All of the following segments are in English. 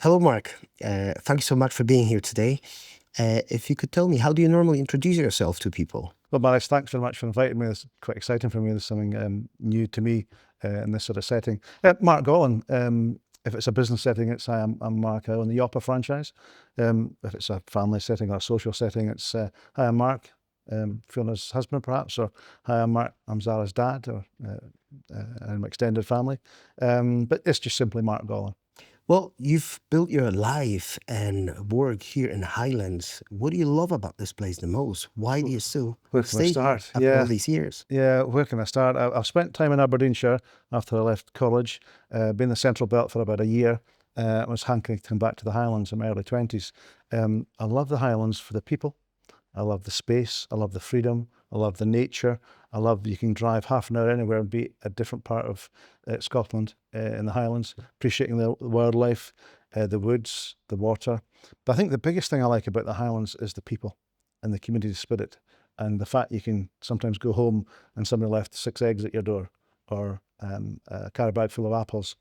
Hello, Mark. Thank you so much for being here today. If you could tell me, how do you normally introduce yourself to people? Well, Maris, thanks very much for inviting me. It's quite exciting for me. There's something new to me in this sort of setting. Mark Gollan. If it's a business setting, it's I'm Mark. I own the Yoppa franchise. If it's a family setting or a social setting, it's hi, I'm Mark. Fiona's husband, perhaps, or hi, I'm Mark. I'm Zara's dad, or my extended family. But it's just simply Mark Gollan. Well, you've built your life and work here in Highlands. What do you love about this place the most? Why do you still Where can I stay here start? after all these years? Yeah, where can I start? I've spent time in Aberdeenshire after I left college, been in the Central Belt for about a year. I was hankering to come back to the Highlands in my early 20s. I love the Highlands for the people. I love the space. I love the freedom. I love the nature. I love you can drive half an hour anywhere and be a different part of Scotland in the Highlands, appreciating the wildlife, the woods, the water. But I think the biggest thing I like about the Highlands is the people and the community spirit, and the fact you can sometimes go home and somebody left 6 eggs at your door, or a carry bag full of apples.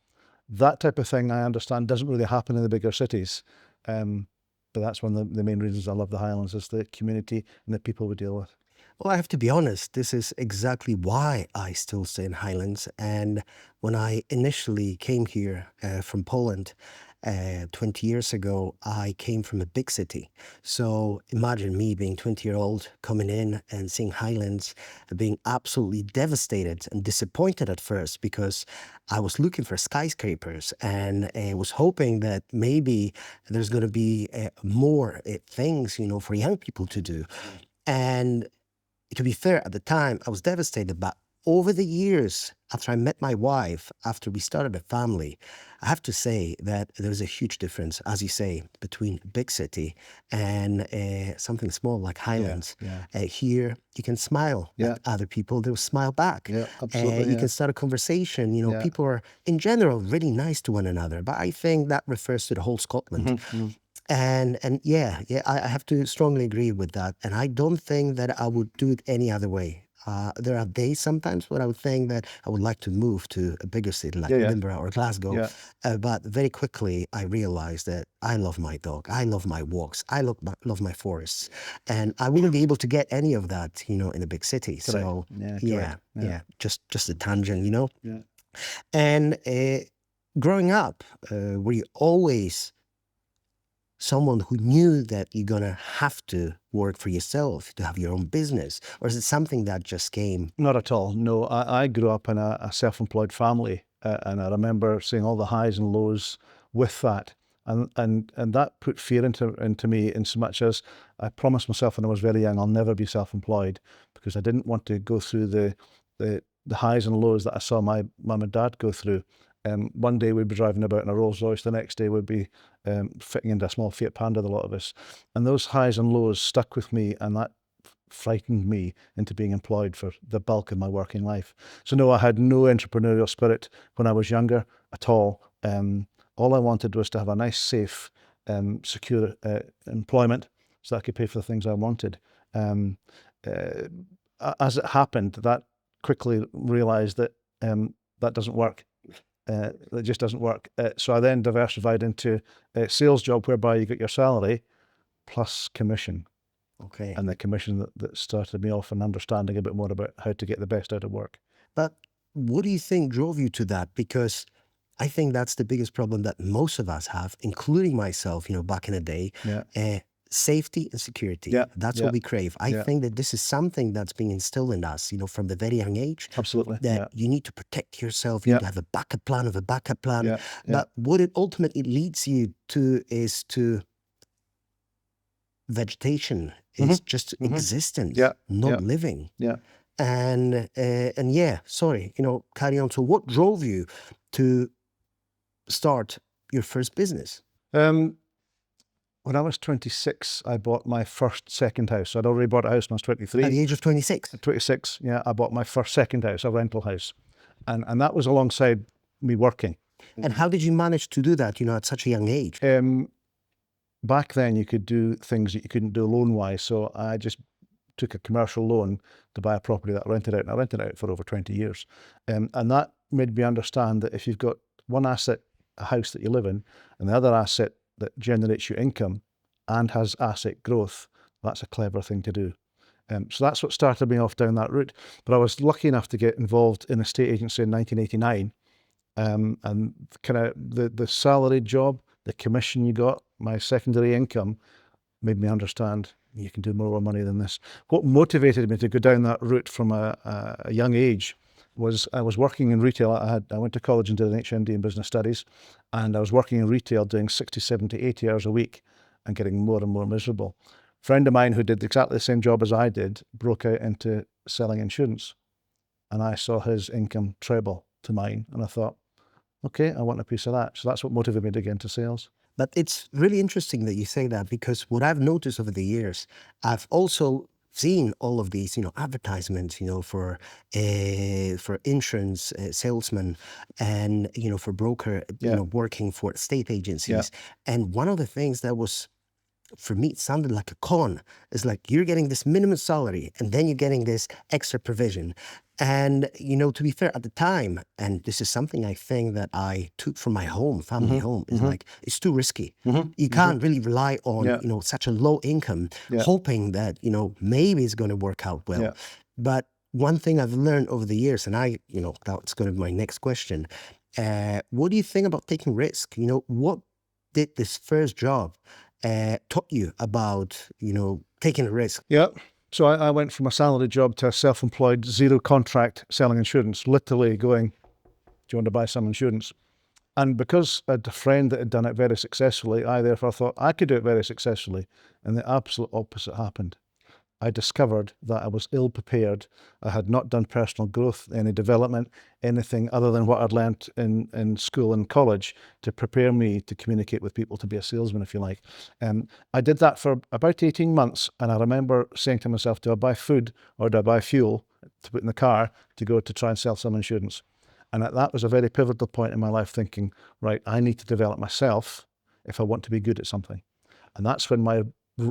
That type of thing, I understand, doesn't really happen in the bigger cities. But that's one of the main reasons I love the Highlands, is the community and the people we deal with. Well, I have to be honest, this is exactly why I still stay in Highlands. And when I initially came here from Poland 20 years ago, I came from a big city. So imagine me being 20-year-old coming in and seeing Highlands, being absolutely devastated and disappointed at first, because I was looking for skyscrapers and was hoping that maybe there's going to be more things, for young people to do. And to be fair, at the time, I was devastated, but over the years, after I met my wife, after we started a family, I have to say that there's a huge difference, as you say, between a big city and something small like Highlands. Yeah. Here, you can smile at other people, they'll smile back. Yeah, absolutely. You can start a conversation. Yeah. People are, in general, really nice to one another, but I think that refers to the whole Scotland. And I have to strongly agree with that. And I don't think that I would do it any other way. There are days sometimes when I would think that I would like to move to a bigger city like Edinburgh or Glasgow. But very quickly I realized that I love my dog. I love my walks. I love my forests. And I wouldn't be able to get any of that, in a big city. So just a tangent, Yeah. And growing up, were you always someone who knew that you're gonna have to work for yourself, to have your own business? Or is it something that just came? Not at all. No, I grew up in a self-employed family, and I remember seeing all the highs and lows with that. And that put fear into me, in so much as I promised myself when I was very young, I'll never be self-employed, because I didn't want to go through the highs and lows that I saw my mum and dad go through. One day we'd be driving about in a Rolls Royce, the next day we'd be fitting into a small Fiat Panda, the lot of us. And those highs and lows stuck with me, and that frightened me into being employed for the bulk of my working life. So no, I had no entrepreneurial spirit when I was younger at all. All I wanted was to have a nice, safe, secure employment, so I could pay for the things I wanted. As it happened, that quickly realised that that doesn't work. It just doesn't work. So I then diversified into a sales job, whereby you get your salary plus commission. Okay. And the commission that started me off in understanding a bit more about how to get the best out of work. But what do you think drove you to that? Because I think that's the biggest problem that most of us have, including myself, back in the day. Safety and security. That's what we crave. I think that this is something that's being instilled in us, from the very young age. Absolutely. That you need to protect yourself, you need to have a backup plan of a backup plan. But what it ultimately leads you to is to vegetation. It's just existence, not living. And sorry, carry on. So what drove you to start your first business? When I was 26, I bought my first second house. I'd already bought a house when I was 23. At the age of 26? At 26, I bought my first second house, a rental house. And that was alongside me working. And how did you manage to do that, at such a young age? Back then, you could do things that you couldn't do loan-wise. So I just took a commercial loan to buy a property that I rented out. And I rented it out for over 20 years. And that made me understand that if you've got one asset a house that you live in, and the other asset that generates you income and has asset growth, that's a clever thing to do. So that's what started me off down that route. But I was lucky enough to get involved in a estate agency in 1989. And kind of the salaried job, the commission you got, my secondary income made me understand you can do more money than this. What motivated me to go down that route from a young age was I was working in retail. I went to college and did an HND in business studies, and I was working in retail doing 60, 70, 80 hours a week and getting more and more miserable. A friend of mine who did exactly the same job as I did broke out into selling insurance, and I saw his income treble to mine, and I thought, okay, I want a piece of that. So that's what motivated me to get into sales. But it's really interesting that you say that, because what I've noticed over the years, I've also seen all of these, advertisements, for insurance salesmen, and for broker, Yeah, working for state yeah, agencies. And one of the things that was, for me, it sounded like a con. It's like you're getting this minimum salary and then you're getting this extra provision. And, to be fair, at the time, and this is something I think that I took from my family mm-hmm, home, is mm-hmm, like, it's too risky. mm-hmm, You mm-hmm. can't really rely on, Yeah, such a low income, yeah, hoping that, maybe it's going to work out yeah. well. But one thing I've learned over the years, and that's going to be my next question. What do you think about taking risk? What did this first job taught you about, taking a risk? Yeah. So I went from a salary job to a self-employed, zero contract selling insurance, literally going, do you want to buy some insurance? And because I had a friend that had done it very successfully, I therefore thought I could do it very successfully. And the absolute opposite happened. I discovered that I was ill prepared. I had not done personal growth, any development, anything other than what I'd learnt in school and college to prepare me to communicate with people, to be a salesman, if you like. I did that for about 18 months. And I remember saying to myself, do I buy food or do I buy fuel to put in the car to go to try and sell some insurance? And that was a very pivotal point in my life, thinking, right, I need to develop myself if I want to be good at something. And that's when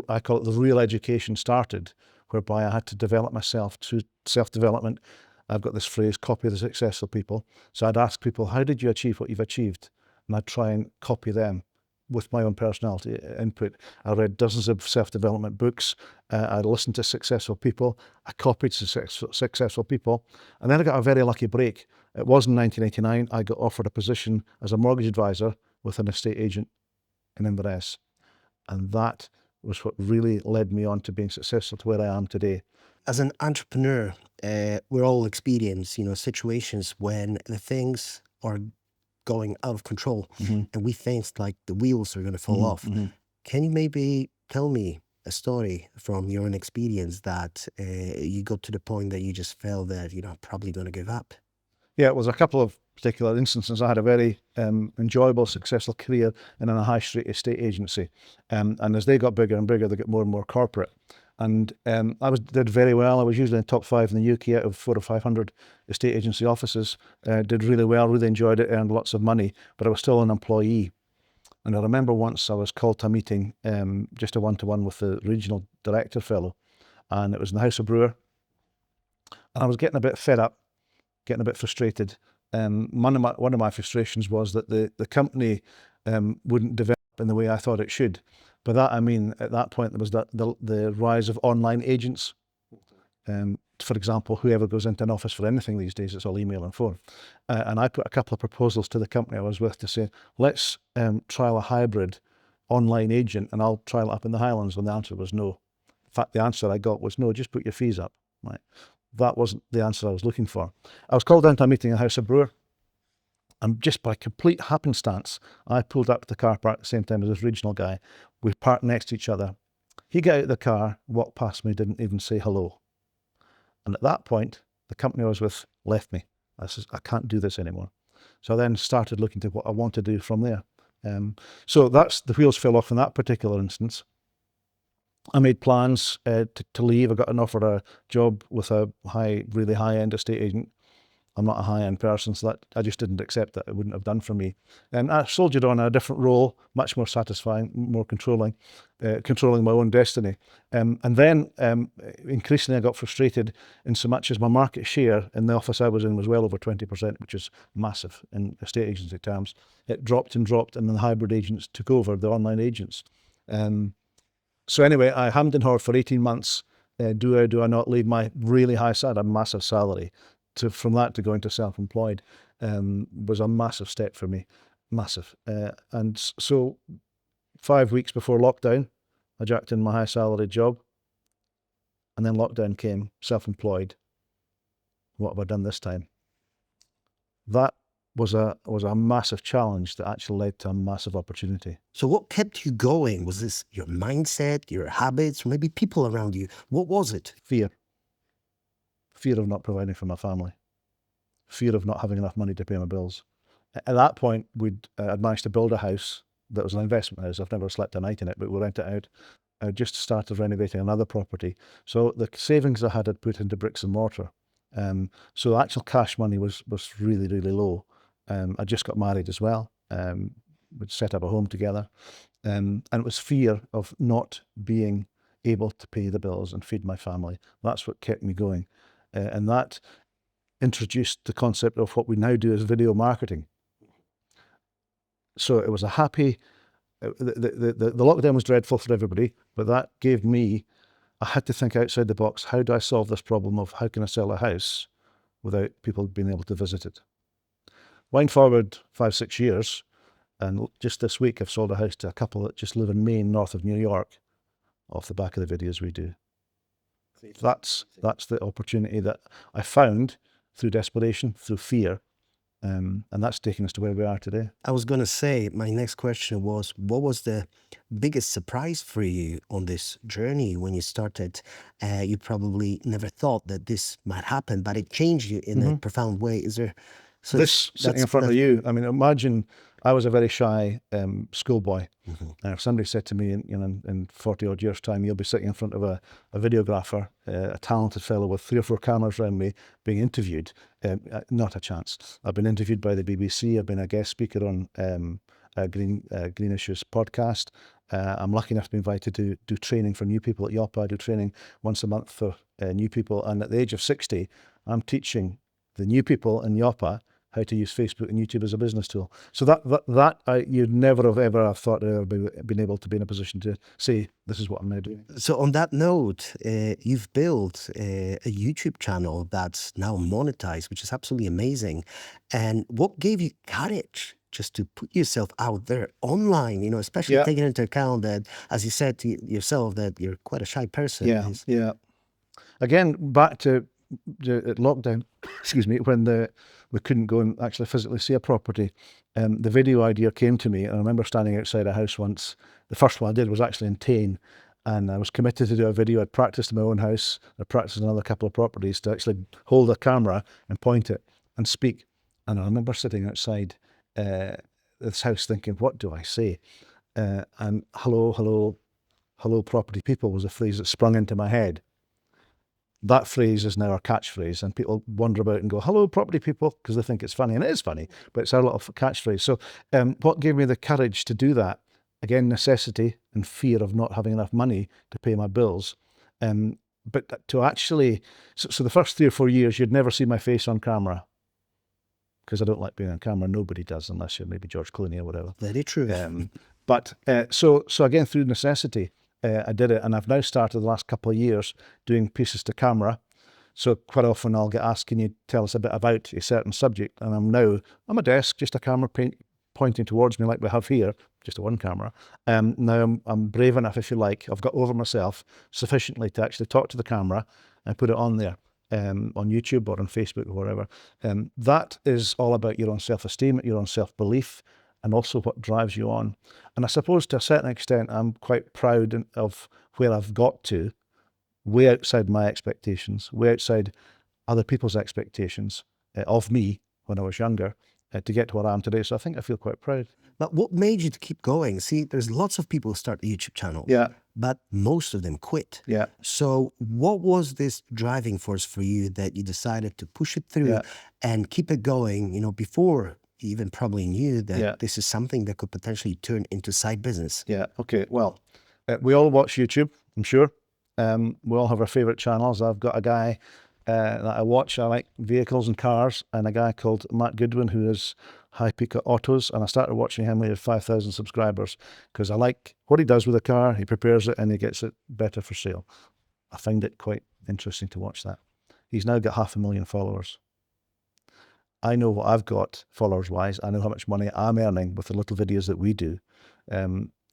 I call it the real education started, whereby I had to develop myself through self-development. I've got this phrase, copy the successful people. So I'd ask people, how did you achieve what you've achieved? And I'd try and copy them with my own personality input. I read dozens of self-development books. I listened to successful people. I copied successful people. And then I got a very lucky break. It was in 1989. I got offered a position as a mortgage advisor with an estate agent in Inverness. And that was what really led me on to being successful to where I am today. As an entrepreneur, we're all experience, situations when the things are going out of control, Mm-hmm. and we think like the wheels are going to fall off. Mm-hmm. Can you maybe tell me a story from your own experience that you got to the point that you just felt that, probably going to give up? Yeah, it was a couple of particular instances. I had a very enjoyable, successful career in a high street estate agency. And as they got bigger and bigger, they got more and more corporate. And did very well. I was usually in the top 5 in the UK out of 400 or 500 estate agency offices. Did really well, really enjoyed it, earned lots of money, but I was still an employee. And I remember once I was called to a meeting, just a one-to-one with the regional director fellow, and it was in the House of Brewer. And I was getting a bit fed up, getting a bit frustrated. One of my frustrations was that the company wouldn't develop in the way I thought it should. By that I mean, at that point there was the rise of online agents. For example, whoever goes into an office for anything these days, it's all email and phone. And I put a couple of proposals to the company I was with to say, let's trial a hybrid online agent, and I'll trial it up in the Highlands. And the answer was no. In fact, the answer I got was no, just put your fees up. Right. That wasn't the answer I was looking for. I was called down to a meeting in House of Brewer, and just by complete happenstance, I pulled up to the car park at the same time as this regional guy. We parked next to each other. He got out of the car, walked past me, didn't even say hello. And at that point, the company I was with left me. I said, I can't do this anymore. So I then started looking to what I want to do from there. So that's the wheels fell off in that particular instance. I made plans to leave. I got an offer a job with a really high-end estate agent. I'm not a high-end person, so that I just didn't accept that. It wouldn't have done for me. And I soldiered on a different role, much more satisfying, more controlling my own destiny. And then increasingly I got frustrated in so much as my market share in the office I was in was well over 20%, which is massive in estate agency terms. It dropped and dropped, and then the hybrid agents took over, the online agents. So anyway, I hammed and hawed for 18 months. Do I not leave my really high salary, a massive salary, from that to going to self-employed was a massive step for me, massive. And so 5 weeks before lockdown, I jacked in my high salary job, and then lockdown came, self-employed. What have I done this time? That was a massive challenge that actually led to a massive opportunity. So what kept you going? Was this your mindset, your habits, or maybe people around you? What was it? Fear. Fear of not providing for my family. Fear of not having enough money to pay my bills. At that point, I'd managed to build a house that was an investment house. I've never slept a night in it, but we rent it out. I just started renovating another property. So the savings I had, I'd put into bricks and mortar. So the actual cash money was really, really low. I just got married as well. We'd set up a home together. And it was fear of not being able to pay the bills and feed my family. That's what kept me going. And that introduced the concept of what we now do as video marketing. So it was a happy, the lockdown was dreadful for everybody, but that gave me, I had to think outside the box. How do I solve this problem of how can I sell a house without people being able to visit it? Wind forward 5-6 years, and just this week I've sold a house to a couple that just live in Maine, north of New York, off the back of the videos we do. That's the opportunity that I found through desperation, through fear, and that's taken us to where we are today. I was going to say, my next question was, what was the biggest surprise for you on this journey when you started? You probably never thought that this might happen, but it changed you in a profound way. Is there? So this sitting in front of you, I mean, imagine I was a very shy schoolboy. And if somebody said to me, in 40 odd years' time, you'll be sitting in front of a videographer, a talented fellow with 3 or 4 cameras around me being interviewed, not a chance. I've been interviewed by the BBC. I've been a guest speaker on Green Issues podcast. I'm lucky enough to be invited to do training for new people at Yopa. I do training once a month for new people. And at the age of 60, I'm teaching the new people in Yopa how to use Facebook and YouTube as a business tool. So you'd never have ever thought I'd ever been able to be in a position to say, this is what I'm now doing. So on that note, you've built a YouTube channel that's now monetized, which is absolutely amazing. And what gave you courage just to put yourself out there online, especially taking into account that, as you said to yourself, that you're quite a shy person? Yeah. Again, back to lockdown, excuse me, when we couldn't go and actually physically see a property, the video idea came to me. And I remember standing outside a house once. The first one I did was actually in Tain, and I was committed to do a video. I'd practiced in my own house. I practiced in another couple of properties to actually hold a camera and point it and speak. And I remember sitting outside this house thinking, what do I say? And hello property people was a phrase that sprung into my head. That phrase is now our catchphrase, and people wander about and go, hello, property people, because they think it's funny, and it is funny, but it's our little catchphrase. So what gave me the courage to do that? Again, necessity and fear of not having enough money to pay my bills. But to actually, so the first 3 or 4 years, you'd never see my face on camera, because I don't like being on camera. Nobody does, unless you're maybe George Clooney or whatever. Very true. So again, through necessity, I did it, and I've now started the last couple of years doing pieces to camera. So quite often I'll get asked, can you tell us a bit about a certain subject? And I'm a desk, just a camera pointing towards me like we have here, just a one camera. Now I'm brave enough, if you like, I've got over myself sufficiently to actually talk to the camera and put it on there, on YouTube or on Facebook or wherever. That is all about your own self-esteem, your own self-belief, and also what drives you on. And I suppose to a certain extent, I'm quite proud of where I've got to, way outside my expectations, way outside other people's expectations of me when I was younger. to get to where I am today. So I think I feel quite proud. But what made you to keep going? See, there's lots of people who start YouTube channels, Yeah, but most of them quit. yeah, So what was this driving force for you that you decided to push it through yeah, and keep it going, before you even probably knew that yeah, this is something that could potentially turn into side business? yeah. Okay, well, we all watch YouTube, I'm sure. We all have our favorite channels. I've got a guy that I watch. I like vehicles and cars, and a guy called Matt Goodwin who is High Peak Autos. And I started watching him when he had 5,000 subscribers because I like what he does with a car. He prepares it and he gets it better for sale. I find it quite interesting to watch that. He's now got 500,000 followers. I know what I've got followers wise. I know how much money I'm earning with the little videos that we do.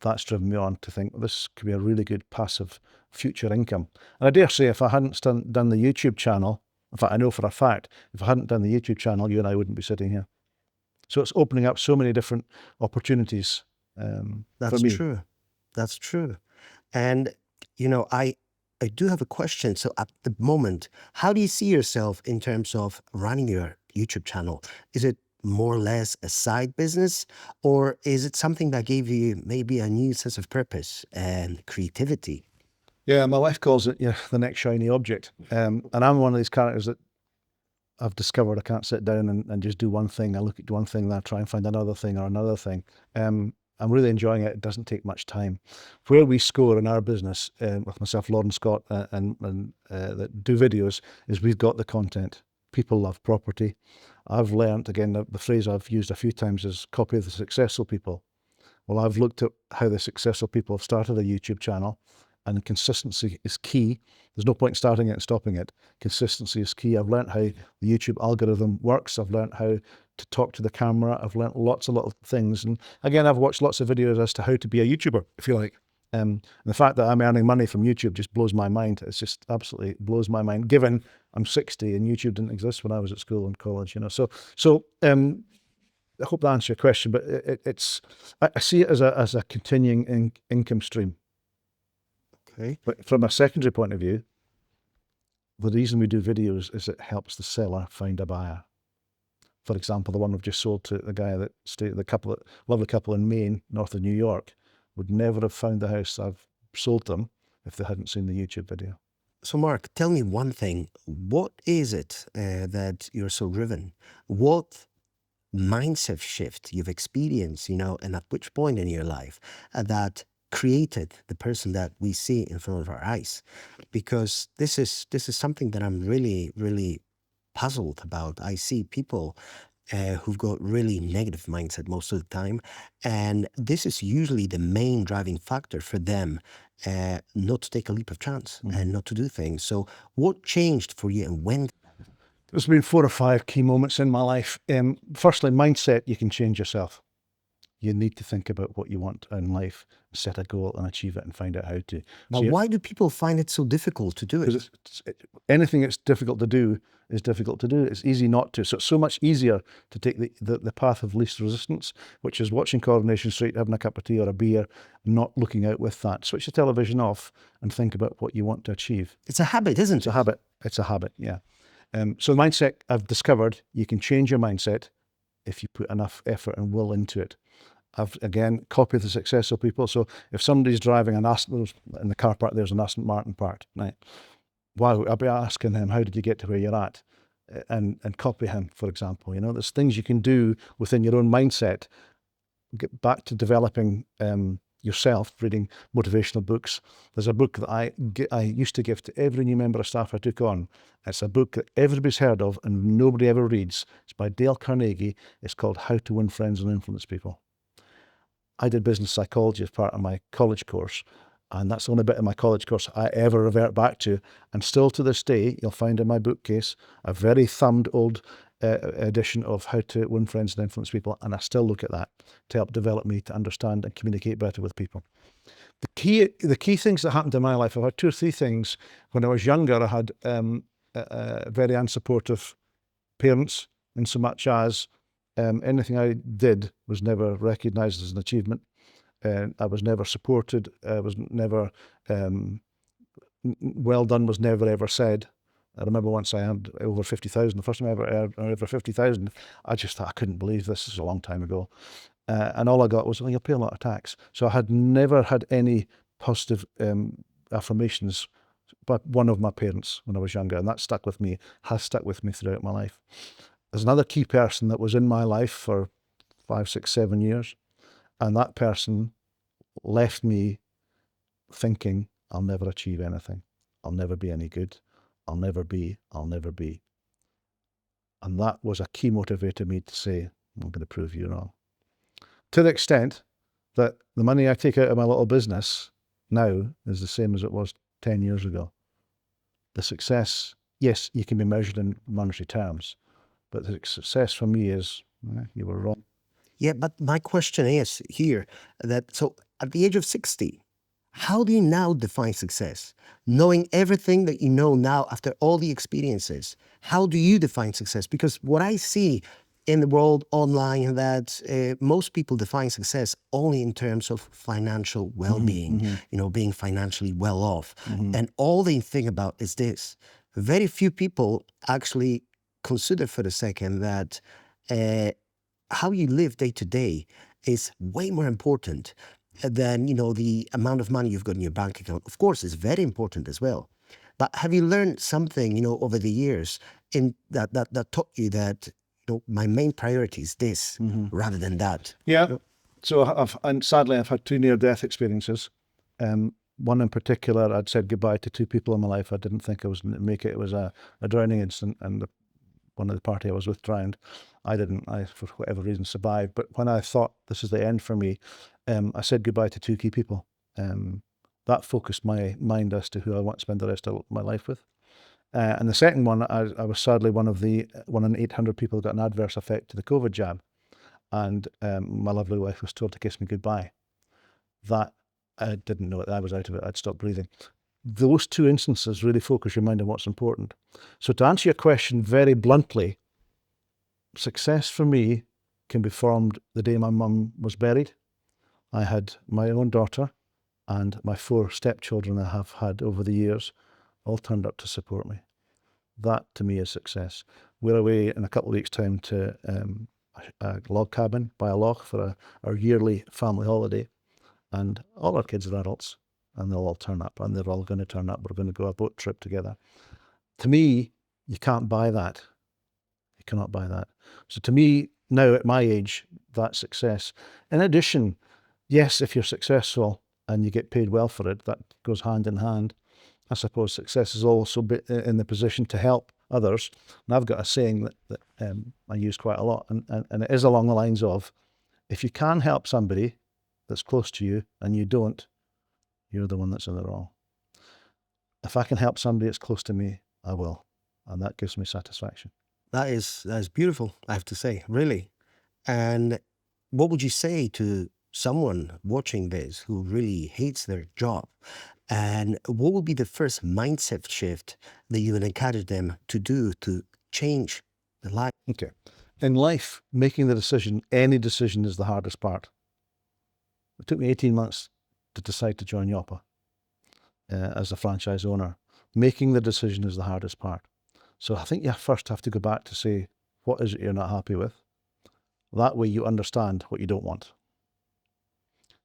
That's driven me on to think, well, this could be a really good passive future income. And I dare say, if I hadn't done the YouTube channel, in fact, I know for a fact, if I hadn't done the YouTube channel, you and I wouldn't be sitting here. So it's opening up so many different opportunities for That's me. true. That's true. And, I do have a question. So at the moment, how do you see yourself in terms of running your YouTube channel? Is it more or less a side business, or is it something that gave you maybe a new sense of purpose and creativity? Yeah, my wife calls it the next shiny object. And I'm one of these characters that I've discovered I can't sit down and just do one thing. I look at one thing, then I try and find another thing or another thing. I'm really enjoying it. It doesn't take much time. Where we score in our business, with myself, Lauren Scott, and that do videos, is we've got the content. People love property. I've learned, again, the phrase I've used a few times is copy the successful people. Well, I've looked at how the successful people have started a YouTube channel, and consistency is key. There's no point in starting it and stopping it. Consistency is key. I've learned how the YouTube algorithm works. I've learned how to talk to the camera. I've learned lots of little things. And again, I've watched lots of videos as to how to be a YouTuber, if you like. And the fact that I'm earning money from YouTube just blows my mind. It's just absolutely blows my mind, given I'm 60 and YouTube didn't exist when I was at school and college, So I hope that answers your question, but I see it as a continuing income stream. Okay. But from a secondary point of view, the reason we do videos is it helps the seller find a buyer. For example, the one we've just sold to the guy that stayed, lovely couple in Maine, north of New York, would never have found the house I've sold them if they hadn't seen the YouTube video. So, Mark, tell me one thing. What is it that you're so driven? What mindset shift you've experienced, and at which point in your life that created the person that we see in front of our eyes? Because this is something that I'm really, really puzzled about. I see people who've got really negative mindset most of the time, and this is usually the main driving factor for them not to take a leap of chance and not to do things. So, what changed for you, and when? There's been 4 or 5 key moments in my life. Firstly, mindset, you can change yourself. You need to think about what you want in life, set a goal and achieve it and find out how to. But why do people find it so difficult to do it? Because anything that's difficult to do is difficult to do. It's easy not to. So it's so much easier to take the path of least resistance, which is watching Coronation Street, having a cup of tea or a beer, not looking out with that. Switch the television off and think about what you want to achieve. It's a habit, isn't It's it? a habit. It's a habit, yeah. So mindset, I've discovered you can change your mindset if you put enough effort and will into it. I've, again, copied the successful people. So if somebody's driving an Aston, in the car park, there's an Aston Martin parked, right? Wow, I'll be asking him, how did you get to where you're at? And copy him, for example. There's things you can do within your own mindset. Get back to developing yourself, reading motivational books. There's a book that I used to give to every new member of staff I took on. It's a book that everybody's heard of and nobody ever reads. It's by Dale Carnegie. It's called How to Win Friends and Influence People. I did business psychology as part of my college course, and that's the only bit of my college course I ever revert back to. And still to this day, you'll find in my bookcase a very thumbed old edition of How to Win Friends and Influence People, and I still look at that to help develop me to understand and communicate better with people. The key things that happened in my life, I've had 2 or 3 things. When I was younger, I had very unsupportive parents, in so much as anything I did was never recognised as an achievement. I was never supported. I was never well done was never ever said. I remember once I earned over 50,000. The first time I ever earned over 50,000, I just thought I couldn't believe this. This is a long time ago. And all I got was, well, you'll pay a lot of tax. So I had never had any positive affirmations but one of my parents when I was younger, and that stuck with me, has stuck with me throughout my life. There's another key person that was in my life for 5, 6, 7 years, and that person left me thinking, I'll never achieve anything. I'll never be any good. I'll never be. I'll never be. And that was a key motivator to me to say, I'm going to prove you wrong. To the extent that the money I take out of my little business now is the same as it was 10 years ago. The success, yes, you can be measured in monetary terms, but the success for me is, you were wrong. Yeah, but my question is here that so at the age of 60, how do you now define success? Knowing everything that you know now after all the experiences, how do you define success? Because what I see in the world online that most people define success only in terms of financial well-being, being financially well off. And all they think about is this. Very few people actually consider for a second that how you live day to day is way more important than the amount of money you've got in your bank account. Of course, it's very important as well. But have you learned something, over the years in that taught you that my main priority is this rather than that? Yeah. So and sadly, I've had two near-death experiences. One in particular, I'd said goodbye to two people in my life. I didn't think I was going to make it. It was a drowning incident, and one of the party I was with drowned. I didn't. I, for whatever reason, survived. But when I thought this is the end for me, I said goodbye to two key people. That focused my mind as to who I want to spend the rest of my life with. And the second one, I was sadly one in 800 people who got an adverse effect to the COVID jab. And my lovely wife was told to kiss me goodbye. That, I didn't know it. I was out of it. I'd stopped breathing. Those two instances really focus your mind on what's important. So to answer your question very bluntly, success for me can be formed the day my mum was buried. I had my own daughter and my 4 stepchildren I have had over the years all turned up to support me. That to me is success. We're away in a couple of weeks' time to a log cabin by a loch for our yearly family holiday, and all our kids are adults and they'll all turn up, and they're all going to turn up. We're going to go a boat trip together. To me, you can't buy that. You cannot buy that. So to me, now at my age, that's success. In addition, yes, if you're successful and you get paid well for it, that goes hand in hand. I suppose success is also in the position to help others. And I've got a saying that I use quite a lot, and it is along the lines of, if you can help somebody that's close to you and you don't, you're the one that's in the wrong. If I can help somebody that's close to me, I will. And that gives me satisfaction. That is beautiful, I have to say, really. And what would you say to someone watching this who really hates their job? And what would be the first mindset shift that you would encourage them to do to change the life? Okay. In life, making the decision, any decision, is the hardest part. It took me 18 months to decide to join Yopa as a franchise owner. Making the decision is the hardest part. So I think you first have to go back to say, what is it you're not happy with? That way you understand what you don't want.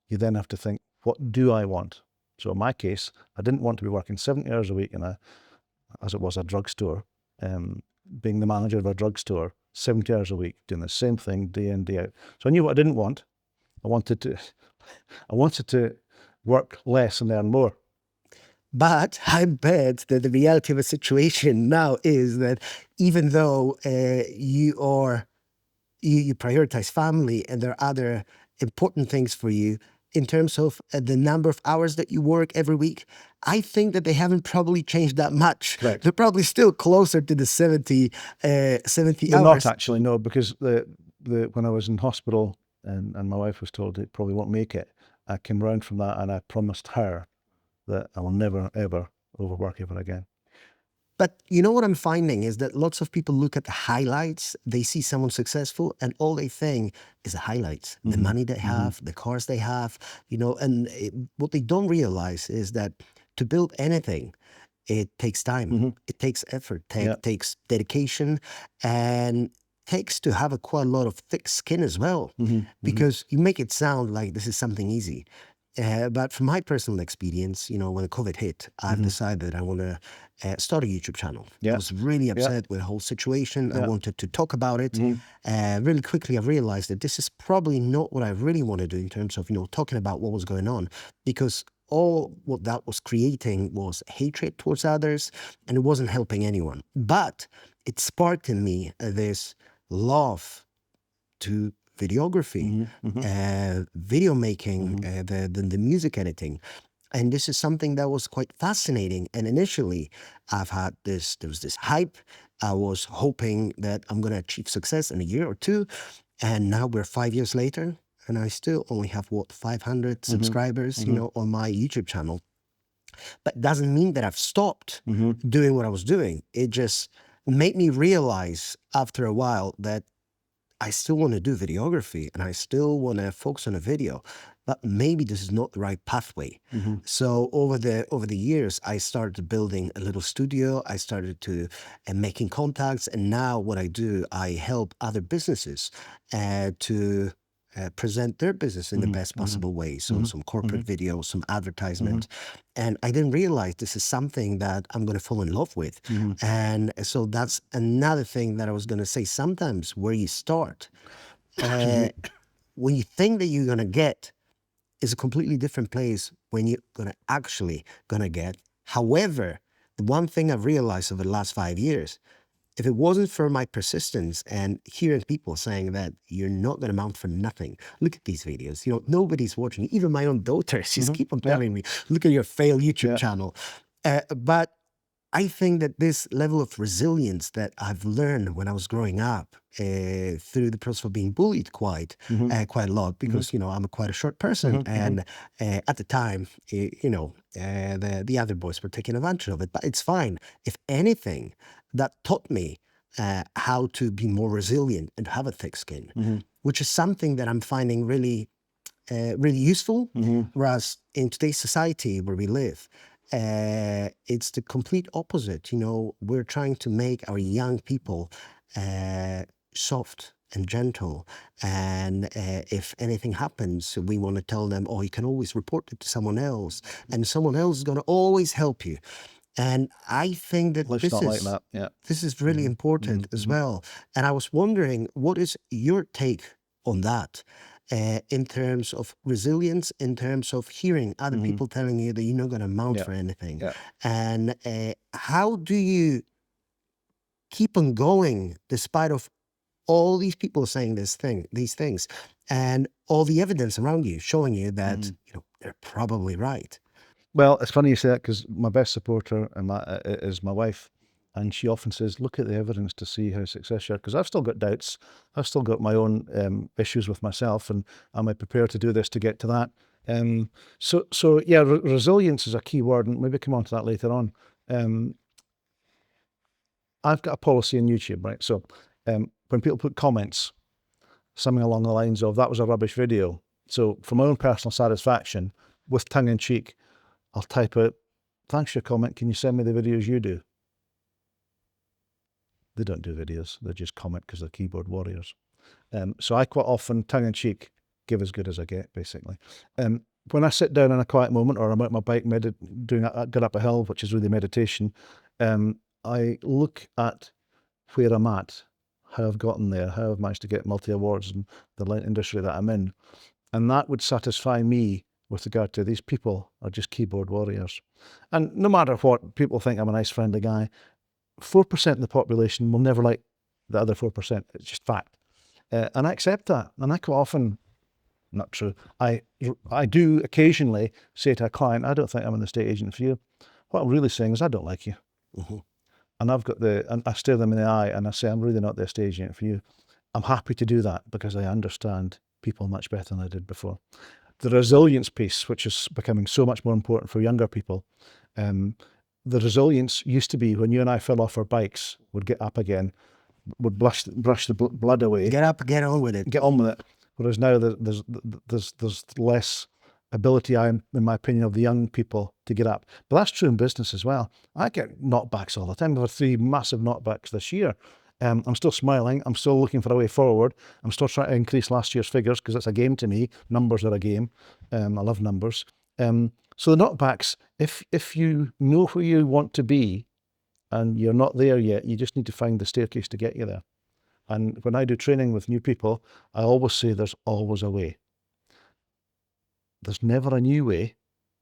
You then have to think, what do I want? So in my case, I didn't want to be working 70 hours a week in as it was, a drugstore, being the manager of a drugstore, 70 hours a week, doing the same thing day in, day out. So I knew what I didn't want. I wanted to work less and earn more. But I bet that the reality of the situation now is that even though you prioritize family and there are other important things for you in terms of the number of hours that you work every week, I think that they haven't probably changed that much. Correct. They're probably still closer to the 70 Well, hours. not actually, no, because when I was in hospital and my wife was told it probably won't make it, I came round from that and I promised her that I will never, ever overwork ever again. But you know what I'm finding is that lots of people look at the highlights. They see someone successful and all they think is the highlights, the money they have, the cars they have, and what they don't realize is that to build anything, it takes time, Mhm. it takes effort, Yeah. takes dedication, and takes to have a quite a lot of thick skin as well, Mhm. Mhm. because you make it sound like this is something easy. But from my personal experience, when COVID hit, I've Mhm. decided I want to start a YouTube channel. I Yeah. was really Yeah. upset with the whole situation. I Yeah. wanted to talk about it. Mhm. Really quickly, I realized that this is probably not what I really want to do in terms of, talking about what was going on, because all what that was creating was hatred towards others, and it wasn't helping anyone. But it sparked in me this love to videography, Mhm. Mhm. video making, Mhm. the music editing. And this is something that was quite fascinating. And initially, there was this hype. I was hoping that I'm going to achieve success in a year or two. And now we're 5 years later, and I still only have, 500 Mhm. subscribers, Mhm. on my YouTube channel. But it doesn't mean that I've stopped Mhm. doing what I was doing. It just made me realize after a while that I still want to do videography and I still want to focus on a video, but maybe this is not the right pathway. Mhm. So over the years, I started building a little studio. I started to making contacts, and now what I do, I help other businesses to present their business in the Mhm. best Mhm. possible way. So Mhm. some corporate Mhm. videos, some Mhm. advertisement, and I didn't realize this is something that I'm going to fall in love with. Mhm. And so that's another thing that I was going to say. Sometimes where you start, Excuse uh, me. when you think that you're going to get, is a completely different place when you're gonna get. However, the one thing I've realized over the last 5 years, if it wasn't for my persistence and hearing people saying that you're not gonna mount for nothing, look at these videos. Nobody's watching. Even my own daughter, she's Mhm. keep on Yeah. telling me, look at your failed YouTube Yeah. channel. But I think that this level of resilience that I've learned when I was growing up, through the process of being bullied Mhm. quite a lot, Mhm. because I'm quite a short person, Mhm. Mhm. and at the time, the other boys were taking advantage of it. But it's fine. If anything, that taught me how to be more resilient and have a thick skin, Mhm. which is something that I'm finding really useful. Mhm. Whereas in today's society where we live, it's the complete opposite. We're trying to make our young people soft and gentle. And if anything happens, we want to tell them, oh, you can always report it to someone else, and someone else is going to always help you. And I think that Life's this not like is that. Yeah. this is really Mhm. important Mhm. as Mhm. well. And I was wondering, what is your take on that, in terms of resilience, in terms of hearing other Mhm. people telling you that you're not going to mount Yeah. for anything? Yeah. And how do you keep on going despite of all these people saying these things, and all the evidence around you showing you that Mhm. they're probably right? Well, it's funny you say that because my best supporter is my wife, and she often says, "Look at the evidence to see how success you are." Because I've still got doubts, I've still got my own issues with myself, and am I prepared to do this to get to that? So yeah, resilience is a key word, and maybe come on to that later on. Um, I've got a policy on YouTube, right? So when people put comments, something along the lines of "That was a rubbish video," so for my own personal satisfaction, with tongue in cheek, I'll type out, "Thanks for your comment. Can you send me the videos you do?" They don't do videos. They just comment because they're keyboard warriors. So I quite often, tongue in cheek, give as good as I get, basically. When I sit down in a quiet moment, or I'm out my bike doing a get up a hill, which is really meditation, I look at where I'm at, how I've gotten there, how I've managed to get multi awards in the industry that I'm in, and that would satisfy me with regard to these people are just keyboard warriors. And no matter what, people think I'm a nice, friendly guy. 4% of the population will never like the other 4%. It's just fact. And I accept that. And I quite often, not true, I do occasionally say to a client, "I don't think I'm an estate agent for you." What I'm really saying is, "I don't like you." Mhm. And and I stare them in the eye and I say, "I'm really not the estate agent for you." I'm happy to do that because I understand people much better than I did before. The resilience piece, which is becoming so much more important for younger people. Um, the resilience used to be when you and I fell off our bikes, would get up again, would brush the blood away, Get up, get on with it. get on with it. Whereas now there's less. ability, in my opinion, of the young people to get up. But that's true in business as well. I get knockbacks all the time. There were 3 massive knockbacks this year. I'm still smiling. I'm still looking for a way forward. I'm still trying to increase last year's figures because it's a game to me. Numbers are a game. I love numbers. So the knockbacks, if you know who you want to be and you're not there yet, you just need to find the staircase to get you there. And when I do training with new people, I always say there's always a way. There's never a new way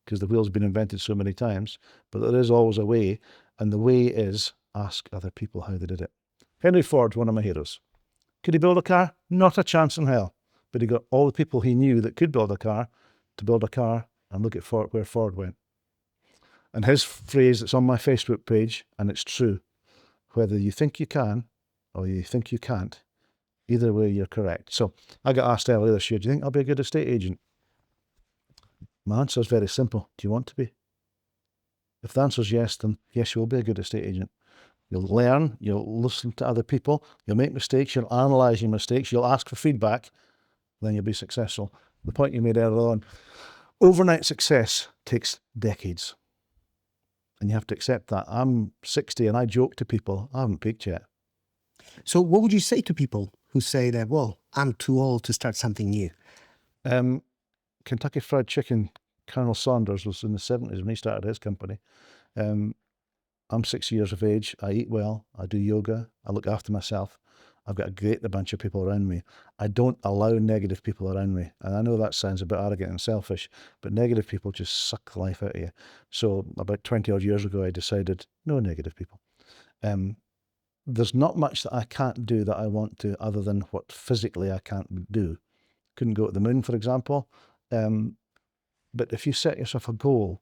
because the wheel's been invented so many times, but there is always a way. And the way is ask other people how they did it. Henry Ford, one of my heroes. Could he build a car? Not a chance in hell. But he got all the people he knew that could build a car to build a car, and look at where Ford went. And his phrase that's on my Facebook page, and it's true, whether you think you can or you think you can't, either way you're correct. So I got asked earlier this year, do you think I'll be a good estate agent? My answer is very simple. Do you want to be? If the answer is yes, then yes, you will be a good estate agent. You'll learn, you'll listen to other people, you'll make mistakes, you'll analyse your mistakes, you'll ask for feedback, then you'll be successful. The point you made earlier on, overnight success takes decades. And you have to accept that. I'm 60 and I joke to people, I haven't peaked yet. So what would you say to people who say that, well, I'm too old to start something new? Kentucky Fried Chicken, Colonel Saunders was in the 70s when he started his company. I'm 6 years of age. I eat well. I do yoga. I look after myself. I've got a great bunch of people around me. I don't allow negative people around me. And I know that sounds a bit arrogant and selfish, but negative people just suck the life out of you. So about 20 odd years ago, I decided no negative people. There's not much that I can't do that I want to, other than what physically I can't do. Couldn't go to the moon, for example. But if you set yourself a goal,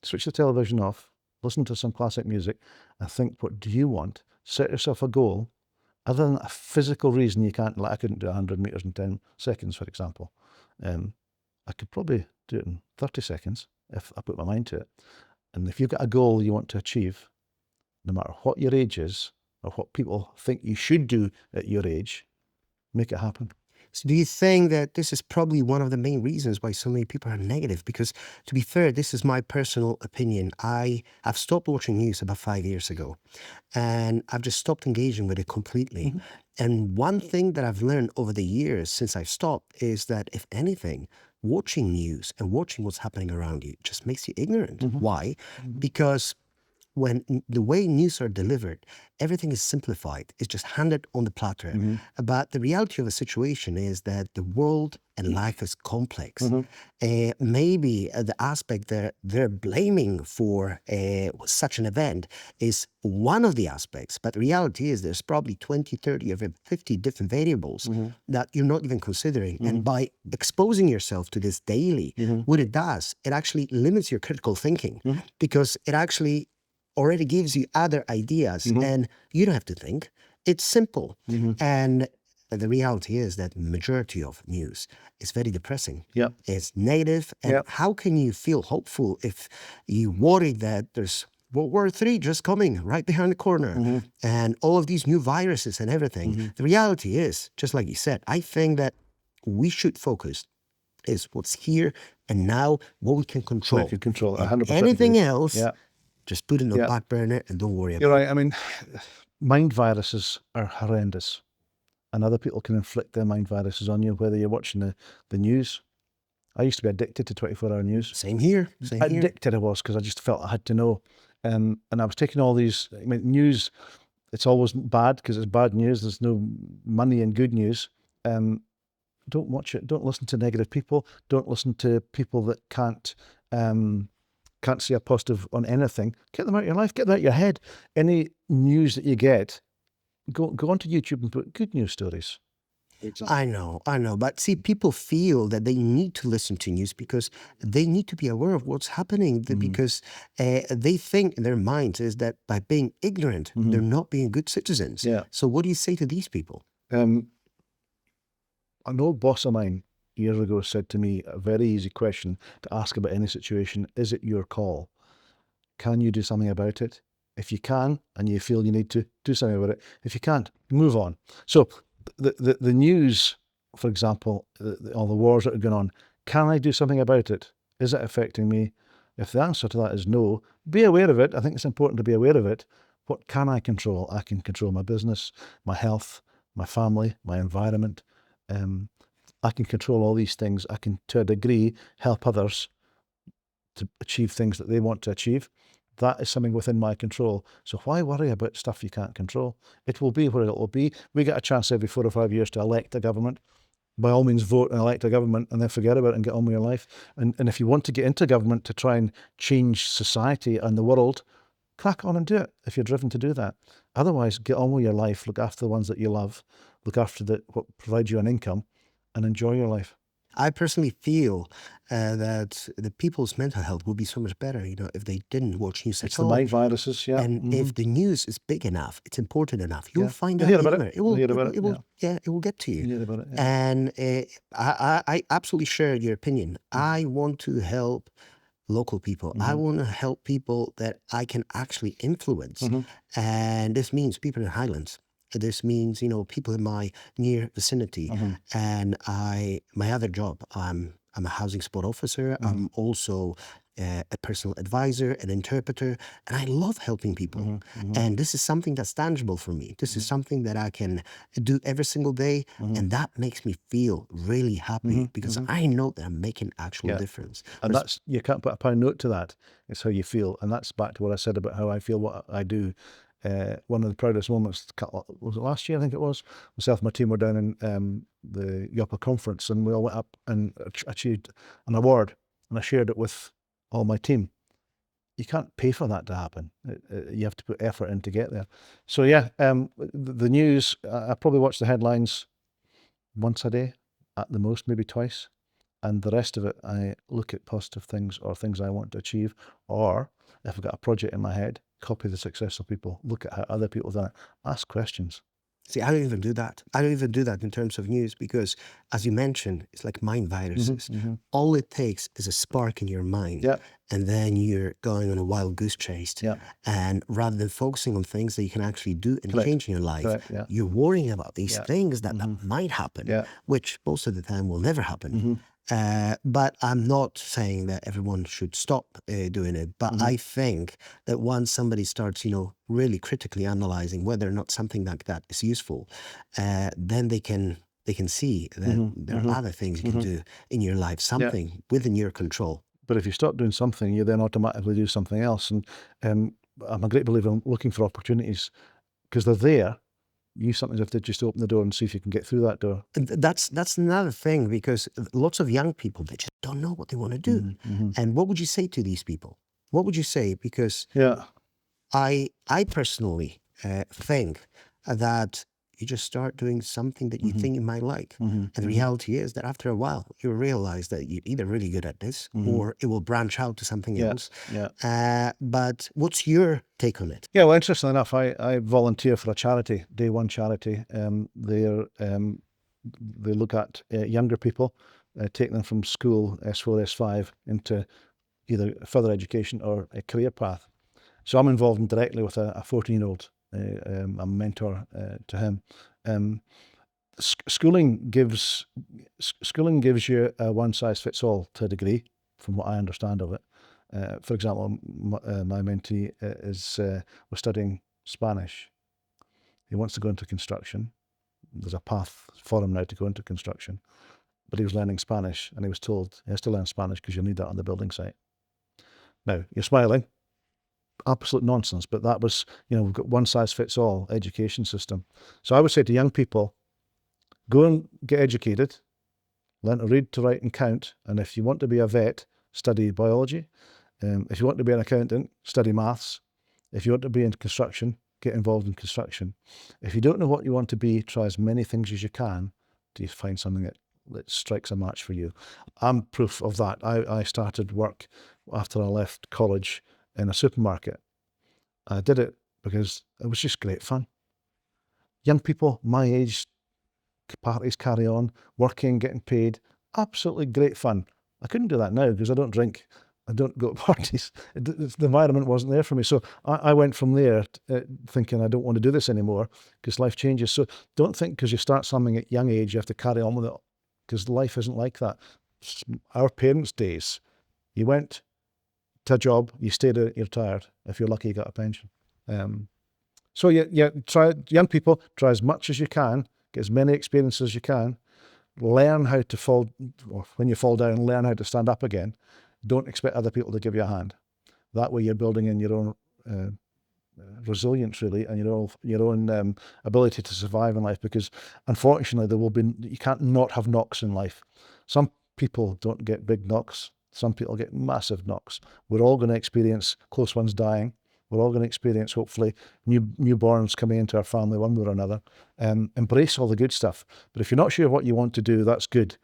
switch the television off, listen to some classic music, and think, what do you want? Set yourself a goal, other than a physical reason you can't, like I couldn't do 100 meters in 10 seconds, for example. I could probably do it in 30 seconds if I put my mind to it. And if you've got a goal you want to achieve, no matter what your age is, or what people think you should do at your age, make it happen. So do you think that this is probably one of the main reasons why so many people are negative? Because to be fair, this is my personal opinion. I've stopped watching news about 5 years ago, and I've just stopped engaging with it completely. And one thing that I've learned over the years since I've stopped is that, if anything, watching news and watching what's happening around you just makes you ignorant. Why? Because when the way news are delivered, everything is simplified. It's just handed on the platter. But the reality of the situation is that the world and life is complex. Maybe the aspect that they're blaming for such an event is one of the aspects, but the reality is there's probably 20, 30, or 50 different variables that you're not even considering. And by exposing yourself to this daily, what it does, it actually limits your critical thinking, because it actually already gives you other ideas, and you don't have to think. It's simple. And the reality is that majority of news is very depressing. It's negative. And how can you feel hopeful if you worry that there's World War III just coming right behind the corner, and all of these new viruses and everything? The reality is, just like you said, I think that we should focus is what's here and now, what we can control. We can control it, 100%. Anything else, just put it on the back burner and don't worry about it. You're right. I mean, mind viruses are horrendous, and other people can inflict their mind viruses on you, whether you're watching the news. I used to be addicted to 24-hour news. Same here. Addicted I was, because I just felt I had to know. And I was taking all these, I mean, news, it's always bad because it's bad news. There's no money in good news. Don't watch it. Don't listen to negative people. Don't listen to people that can't see a positive on anything. Get them out of your life. Get them out of your head. Any news that you get, go onto YouTube and put good news stories. I know. But see, people feel that they need to listen to news because they need to be aware of what's happening, because they think in their minds is that by being ignorant, they're not being good citizens. So what do you say to these people? An old boss of mine years ago said to me a very easy question to ask about any situation: is it your call? Can you do something about it? If you can, and you feel you need to, do something about it. If you can't, move on. So the news, for example, all the wars that are going on, can I do something about it? Is it affecting me? If the answer to that is no, be aware of it. I think it's important to be aware of it. What can I control? I can control my business, my health, my family, my environment. Um, I can control all these things. I can, to a degree, help others to achieve things that they want to achieve. That is something within my control. So why worry about stuff you can't control? It will be what it will be. We get a chance every 4 or 5 years to elect a government. By all means, vote and elect a government and then forget about it and get on with your life. And if you want to get into government to try and change society and the world, crack on and do it if you're driven to do that. Otherwise, get on with your life, look after the ones that you love, look after what provides you an income, and enjoy your life. I personally feel that the people's mental health would be so much better, if they didn't watch news It's at the all. mind viruses, yeah. And if the news is big enough, it's important enough, you'll Yeah. find You'll out hear about it. anywhere. It You'll will, hear it about will, it, it will, yeah, it will get to you. You hear about it, yeah. And I absolutely share your opinion. I want to help local people. I want to help people that I can actually influence. And this means people in the Highlands. This means, people in my near vicinity. And my other job, I'm a housing support officer. I'm also a personal advisor, an interpreter, and I love helping people. And this is something that's tangible for me. This is something that I can do every single day, and that makes me feel really happy because I know that I'm making actual Yeah. difference. And that's, you can't put a pound note to that. It's how you feel. And that's back to what I said about how I feel, what I do. One of the proudest moments, was it last year? I think it was. Myself and my team were down in the Yoppa conference, and we all went up and achieved an award, and I shared it with all my team. You can't pay for that to happen. You have to put effort in to get there. So yeah, the news, I probably watch the headlines once a day, at the most, maybe twice. And the rest of it, I look at positive things or things I want to achieve. Or if I've got a project in my head, copy the successful people, look at how other people have done it, ask questions. See, I don't even do that. I don't even do that in terms of news because, as you mentioned, it's like mind viruses. All it takes is a spark in your mind, Yeah. and then you're going on a wild goose chase. Yeah. And rather than focusing on things that you can actually do and Correct. change in your life, Correct, yeah. you're worrying about these Yeah. things that might happen, Yeah. which most of the time will never happen. But I'm not saying that everyone should stop doing it. But I think that once somebody starts, really critically analyzing whether or not something like that is useful, then they can see that there are other things you can do in your life, something within your control. But if you stop doing something, you then automatically do something else. And I'm a great believer in looking for opportunities because they're there. You sometimes have to just open the door and see if you can get through that door. And that's another thing because lots of young people, they just don't know what they want to do. And what would you say to these people? What would you say? Because Yeah. I personally think that you just start doing something that you think you might like. And the reality is that after a while, you realize that you're either really good at this or it will branch out to something else. Yeah. But what's your take on it? Yeah, well, interestingly enough, I volunteer for a charity, Day One charity. They look at younger people, take them from school, S4, S5, into either further education or a career path. So I'm involved directly with a 14-year-old. I'm a mentor to him. Schooling gives you a one size fits all to a degree, from what I understand of it. For example, my mentee was studying Spanish. He wants to go into construction. There's a path for him now to go into construction, but he was learning Spanish, and he was told he has to learn Spanish because you'll need that on the building site. Now, you're smiling. Absolute nonsense, but that was, we've got one size fits all education system. So I would say to young people, go and get educated, learn to read, to write and count. And if you want to be a vet, study biology. If you want to be an accountant, study maths. If you want to be in construction, get involved in construction. If you don't know what you want to be, try as many things as you can till you find something that strikes a match for you. I'm proof of that. I started work after I left college in a supermarket. I did it because it was just great fun. Young people my age, parties carry on, working, getting paid, absolutely great fun. I couldn't do that now because I don't drink, I don't go to parties. The environment wasn't there for me. So I went from there thinking I don't want to do this anymore because life changes. So don't think because you start something at young age you have to carry on with it, because life isn't like that. Our parents' days, You went to a job, you stayed out, you're retired. If you're lucky, you got a pension. So try, young people, try as much as you can, get as many experiences as you can, learn how to fall, or when you fall down, learn how to stand up again. Don't expect other people to give you a hand. That way you're building in your own resilience, really, and your own ability to survive in life, because unfortunately you can't not have knocks in life. Some people don't get big knocks, some people get massive knocks. We're all going to experience close ones dying. We're all going to experience, hopefully, newborns coming into our family one way or another. Embrace all the good stuff. But if you're not sure what you want to do, that's good.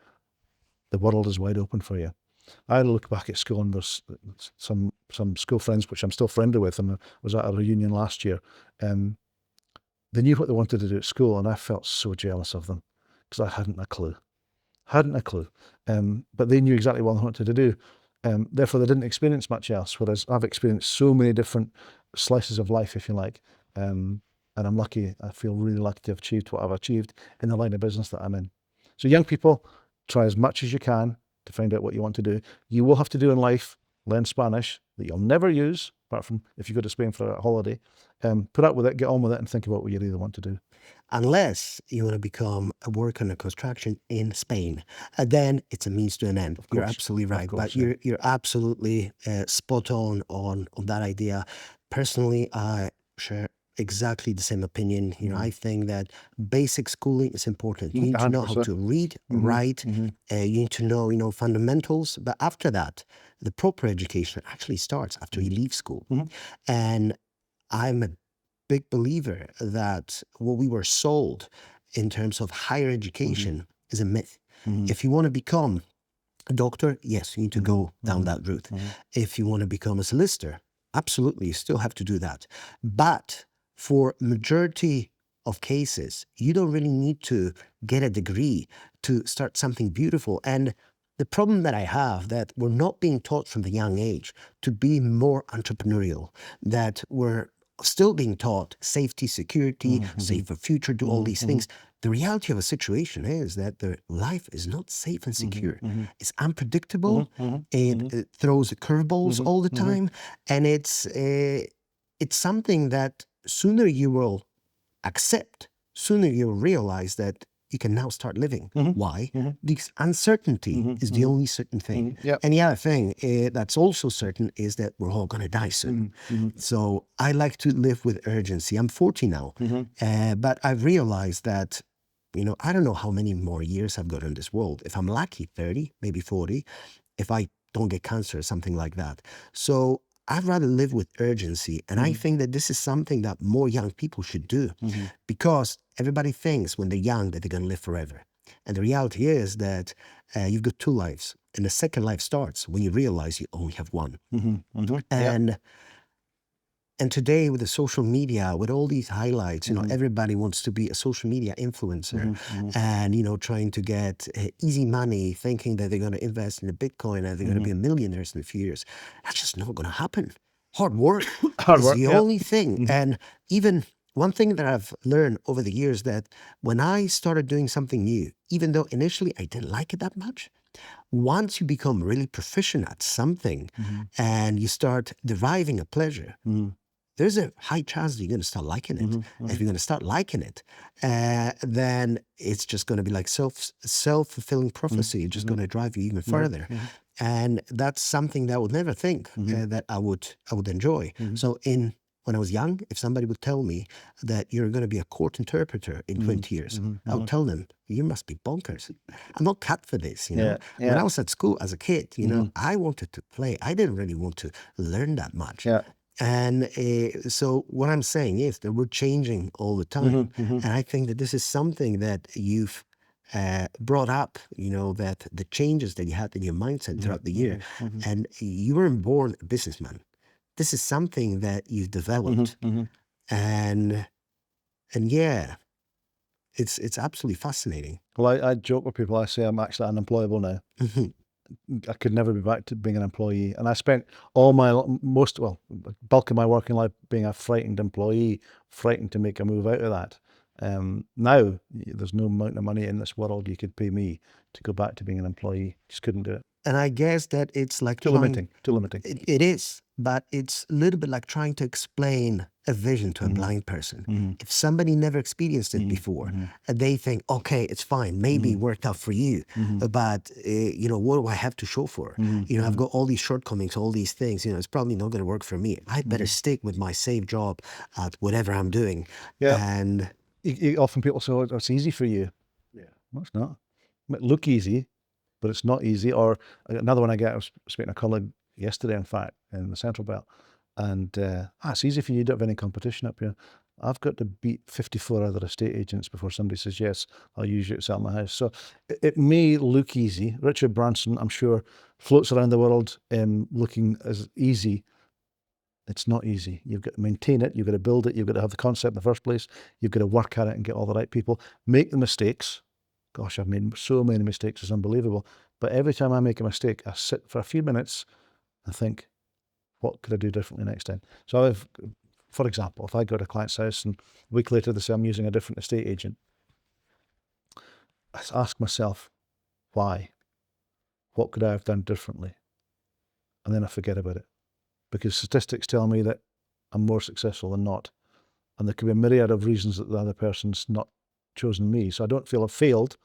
The world is wide open for you. I look back at school, and there's some school friends which I'm still friendly with, and I was at a reunion last year. They knew what they wanted to do at school, and I felt so jealous of them because I hadn't a clue. But they knew exactly what they wanted to do. Therefore, they didn't experience much else, whereas I've experienced so many different slices of life, if you like. And I'm lucky, I feel really lucky to have achieved what I've achieved in the line of business that I'm in. So young people, try as much as you can to find out what you want to do. You will have to do in life, learn Spanish that you'll never use, apart from if you go to Spain for a holiday. Put up with it, get on with it, and think about what you really want to do. Unless you want to become a worker in a construction in Spain, then it's a means to an end. You're course. absolutely right, Of course, but you're absolutely spot on that idea. Personally, I share exactly the same opinion. I think that basic schooling is important. You need to know how 100%. to read, write. You need to know, fundamentals. But after that, the proper education actually starts after you leave school. And I'm a big believer that what we were sold in terms of higher education is a myth. If you want to become a doctor, yes, you need to go down that route. If you want to become a solicitor, absolutely, you still have to do that. But for majority of cases, you don't really need to get a degree to start something beautiful. And the problem that I have, that we're not being taught from the young age to be more entrepreneurial, that we're still being taught safety, security, save a future, do all these things. The reality of a situation is that the life is not safe and secure. It's unpredictable. It throws curveballs all the time, and it's something that sooner you will accept, sooner you'll realize that you can now start living. Why? Because uncertainty is the only certain thing. Yep. And the other thing that's also certain is that we're all going to die soon. So I like to live with urgency. I'm 40 now, but I've realized that, I don't know how many more years I've got in this world. If I'm lucky, 30, maybe 40, if I don't get cancer or something like that. So I'd rather live with urgency. And I think that this is something that more young people should do, because everybody thinks when they're young that they're going to live forever. And the reality is that you've got two lives. And the second life starts when you realize you only have one. And today with the social media, with all these highlights, everybody wants to be a social media influencer and, trying to get easy money, thinking that they're going to invest in the Bitcoin and they're going to be millionaires in a few years. That's just not going to happen. Hard work is the only thing. And even one thing that I've learned over the years, that when I started doing something new, even though initially I didn't like it that much, once you become really proficient at something and you start deriving a pleasure, there's a high chance that you're going to start liking it. If you're going to start liking it, then it's just going to be like self-fulfilling prophecy. It's just going to drive you even further. And that's something that I would never think that I would enjoy. So when I was young, if somebody would tell me that you're going to be a court interpreter in 20 years, I would tell them, you must be bonkers. I'm not cut for this, When I was at school as a kid, I wanted to play. I didn't really want to learn that much. And so what I'm saying is that we're changing all the time. And I think that this is something that you've brought up, that the changes that you had in your mindset throughout the year. And you weren't born a businessman. This is something that you've developed. And yeah, it's absolutely fascinating. Well, I joke with people, I say I'm actually unemployable now. I could never be back to being an employee. And I spent all my bulk of my working life being a frightened employee, frightened to make a move out of that. Now, there's no amount of money in this world you could pay me to go back to being an employee. Just couldn't do it. And I guess that it's like Too trying, limiting. Too limiting. it is, but it's a little bit like trying to explain a vision to a Mm-hmm. blind person. Mm-hmm. If somebody never experienced it before, Mm-hmm. and they think, okay, it's fine, maybe it worked out for you, Mm-hmm. but what do I have to show for? Mm-hmm. I've got all these shortcomings, all these things. It's probably not going to work for me. I better stick with my safe job at whatever I'm doing. Yeah. And Often people say, "Oh, it's easy for you." Yeah, no, it's not. It might look easy, but it's not easy. Or another one I was speaking to a colleague yesterday, in fact, in the Central Belt, and it's easy for you. You don't have any competition up here. I've got to beat 54 other estate agents before somebody says, yes, I'll use you to sell my house. So it may look easy. Richard Branson, I'm sure, floats around the world looking as easy. It's not easy. You've got to maintain it. You've got to build it. You've got to have the concept in the first place. You've got to work at it and get all the right people. Make the mistakes. Gosh, I've made so many mistakes. It's unbelievable. But every time I make a mistake, I sit for a few minutes and think, what could I do differently next time? So for example, if I go to a client's house and a week later they say I'm using a different estate agent, I ask myself, why? What could I have done differently? And then I forget about it. Because statistics tell me that I'm more successful than not. And there could be a myriad of reasons that the other person's not chosen me. So I don't feel I've failed.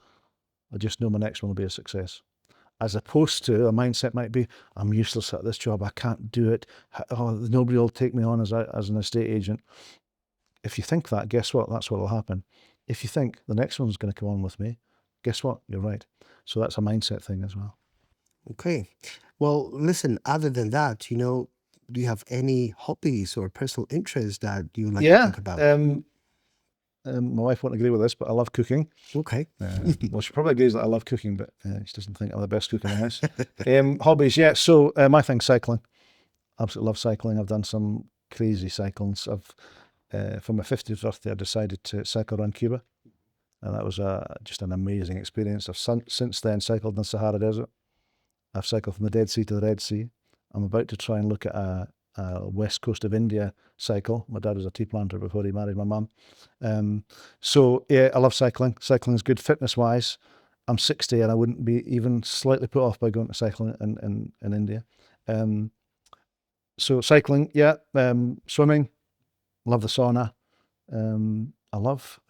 I just know my next one will be a success. As opposed to a mindset might be, I'm useless at this job. I can't do it. Oh, nobody will take me on as an estate agent. If you think that, guess what? That's what will happen. If you think the next one's going to come on with me, guess what? You're right. So that's a mindset thing as well. okay, well, listen. Other than that, do you have any hobbies or personal interests that you like to Yeah. talk about? My wife won't agree with this, but I love cooking. Okay. Well, she probably agrees that I love cooking, but she doesn't think I'm the best cook in the house. Hobbies, yeah. So my thing's cycling. Absolutely love cycling. I've done some crazy cyclings. For my 50th birthday, I decided to cycle around Cuba, and that was just an amazing experience. I've since then cycled in the Sahara Desert. I've cycled from the Dead Sea to the Red Sea. I'm about to try and look at a west coast of India cycle. My dad was a tea planter before he married my mum. So yeah, I love cycling. Cycling is good fitness wise. I'm 60 and I wouldn't be even slightly put off by going to cycling in India. So cycling, yeah. Swimming, love the sauna. I love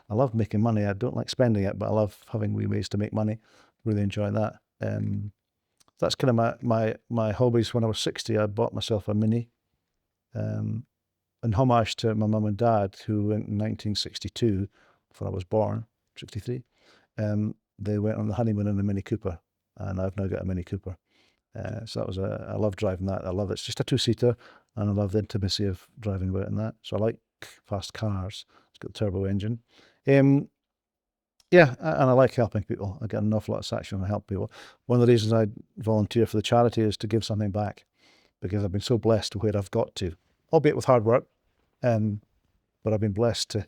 I love making money. I don't like spending it, but I love having wee ways to make money. Really enjoy that. That's kind of my hobbies. When I was 60, I bought myself a Mini, in homage to my mum and dad, who in 1962, before I was born, 63, they went on the honeymoon in a Mini Cooper, and I've now got a Mini Cooper. So that was I love driving that. I love it. It's just a two-seater, and I love the intimacy of driving about in that. So I like fast cars. It's got a turbo engine. Um, yeah, and I like helping people. I get an awful lot of satisfaction when I help people. One of the reasons I volunteer for the charity is to give something back, because I've been so blessed to where I've got to, albeit with hard work. But I've been blessed to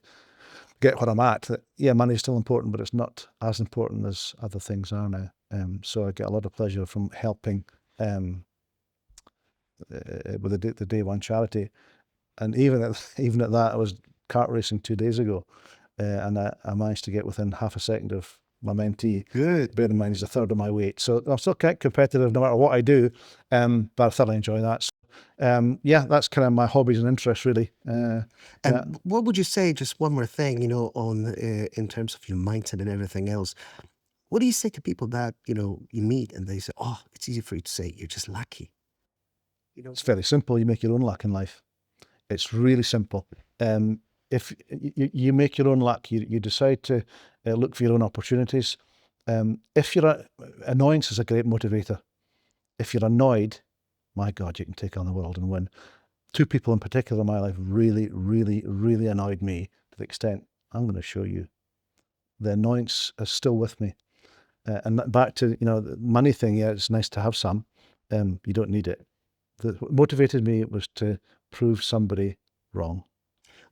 get where I'm at. That, yeah, money is still important, but it's not as important as other things are now. So I get a lot of pleasure from helping with the Day One charity. And even at that, I was kart racing 2 days ago, and I managed to get within half a second of my mentee. Good. Bear in mind, he's a third of my weight, so I'm still quite competitive no matter what I do. But I thoroughly enjoy that. So, yeah, that's kind of my hobbies and interests, really. Yeah. And what would you say, just one more thing, on in terms of your mindset and everything else, what do you say to people that, you meet and they say, oh, it's easy for you to say, you're just lucky? It's very simple. You make your own luck in life. It's really simple. If you make your own luck, you decide to look for your own opportunities. If you're annoyance is a great motivator. If you're annoyed, my God, you can take on the world and win. Two people in particular in my life really, really, really annoyed me to the extent I'm going to show you. The annoyance is still with me. And back to the money thing. Yeah, it's nice to have some. You don't need it. What motivated me was to prove somebody wrong.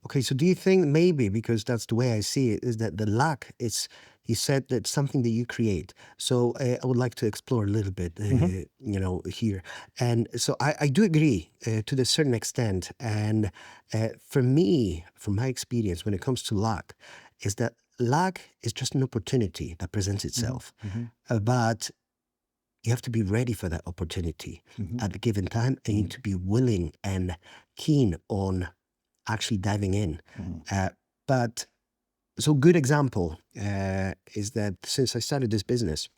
Okay, so do you think maybe, because that's the way I see it, is that the luck is, you said that's something that you create. So I would like to explore a little bit, here. And so I do agree to a certain extent. And for me, from my experience, when it comes to luck, is that luck is just an opportunity that presents itself. But you have to be ready for that opportunity Mhm. at the given time, and you need to be willing and keen on actually diving in. But so good example is that since I started this business,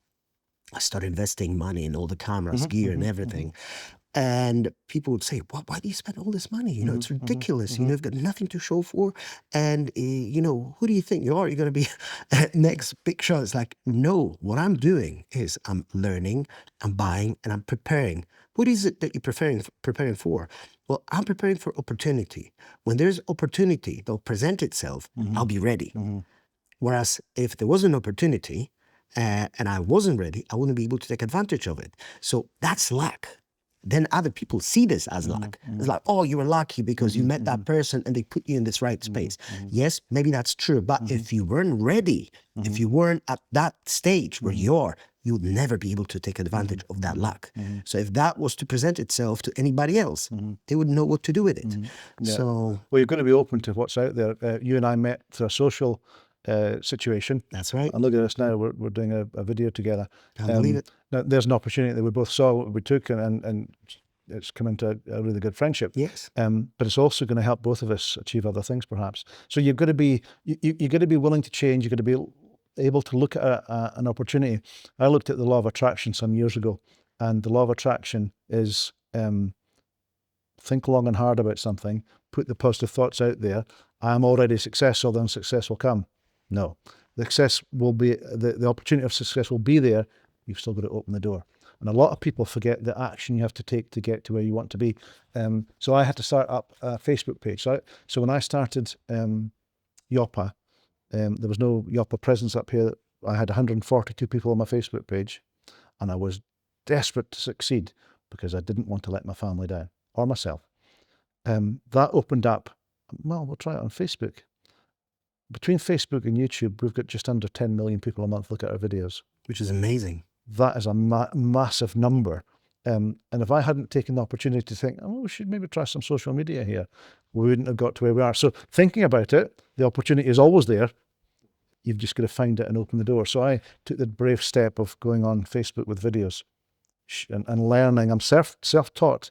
I started investing money in all the cameras, gear, and everything. And people would say, why do you spend all this money? You know, it's ridiculous. You know, you've got nothing to show for. And, you know, who do you think you are? You're going to be next big shot. It's like, no, what I'm doing is I'm learning, I'm buying, and I'm preparing. What is it that you're preparing for? Well, I'm preparing for opportunity. When there's opportunity that'll present itself, I'll be ready. Whereas if there was an opportunity and I wasn't ready, I wouldn't be able to take advantage of it. So that's luck. Then other people see this as luck. It's like, oh, you were lucky because you met that person and they put you in this right space. Yes, maybe that's true. But if you weren't ready, if you weren't at that stage where you are, you would never be able to take advantage of that luck. So if that was to present itself to anybody else, they wouldn't know what to do with it. Yeah. So Well, you've got to be open to what's out there. You and I met through a social situation. that's right. And look at us now, we're doing a video together. Can't believe it. Now, there's an opportunity that we both saw, what we took, and it's come into a really good friendship. Yes. But it's also going to help both of us achieve other things, perhaps. So you've got to be, you've got to be willing to change. You've got to be able to look at an opportunity. I looked at the law of attraction some years ago, and the law of attraction is think long and hard about something, put the positive thoughts out there. I'm already successful, then success will come. No, the success will be, the opportunity of success will be there. You've still got to open the door. And a lot of people forget the action you have to take to get to where you want to be. So I had to start up a Facebook page. So when I started Yoppa, there was no Yoppa presence up here. I had 142 people on my Facebook page, and I was desperate to succeed because I didn't want to let my family down or myself. That opened up, well, we'll try it on Facebook. Between Facebook and YouTube, we've got just under 10 million people a month look at our videos. Which is amazing. That is a massive number. And if I hadn't taken the opportunity to think, oh, we should maybe try some social media here, we wouldn't have got to where we are. So thinking about it, the opportunity is always there. You've just got to find it and open the door. So I took the brave step of going on Facebook with videos and learning. I'm self-taught,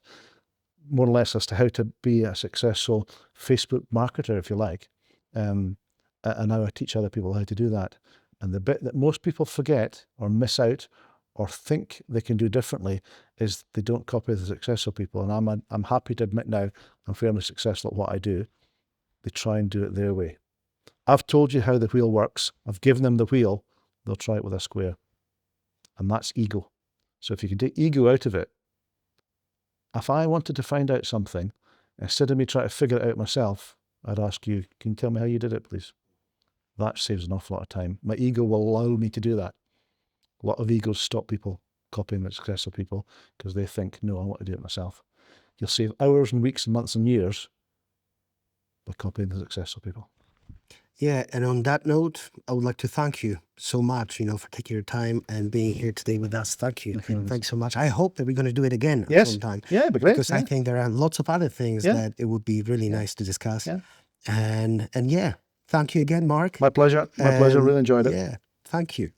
more or less, as to how to be a successful Facebook marketer, if you like. And now I teach other people how to do that. And the bit that most people forget or miss out or think they can do differently is they don't copy the successful people. And I'm happy to admit now I'm fairly successful at what I do. They try and do it their way. I've told you how the wheel works. I've given them the wheel. They'll try it with a square. And that's ego. So if you can take ego out of it, if I wanted to find out something, instead of me trying to figure it out myself, I'd ask you, can you tell me how you did it, please? That saves an awful lot of time. My ego will allow me to do that. A lot of egos stop people copying the successful people because they think, no, I want to do it myself. You'll save hours and weeks and months and years by copying the successful people. Yeah, and on that note, I would like to thank you so much, for taking your time and being here today with us. Thank you. Thanks so much. I hope that we're going to do it again Yes. sometime. Yeah, it'd be great. Because I think there are lots of other things that it would be really nice to discuss. Yeah. And yeah, thank you again, Mark. My pleasure. My pleasure. Really enjoyed it. Yeah, thank you.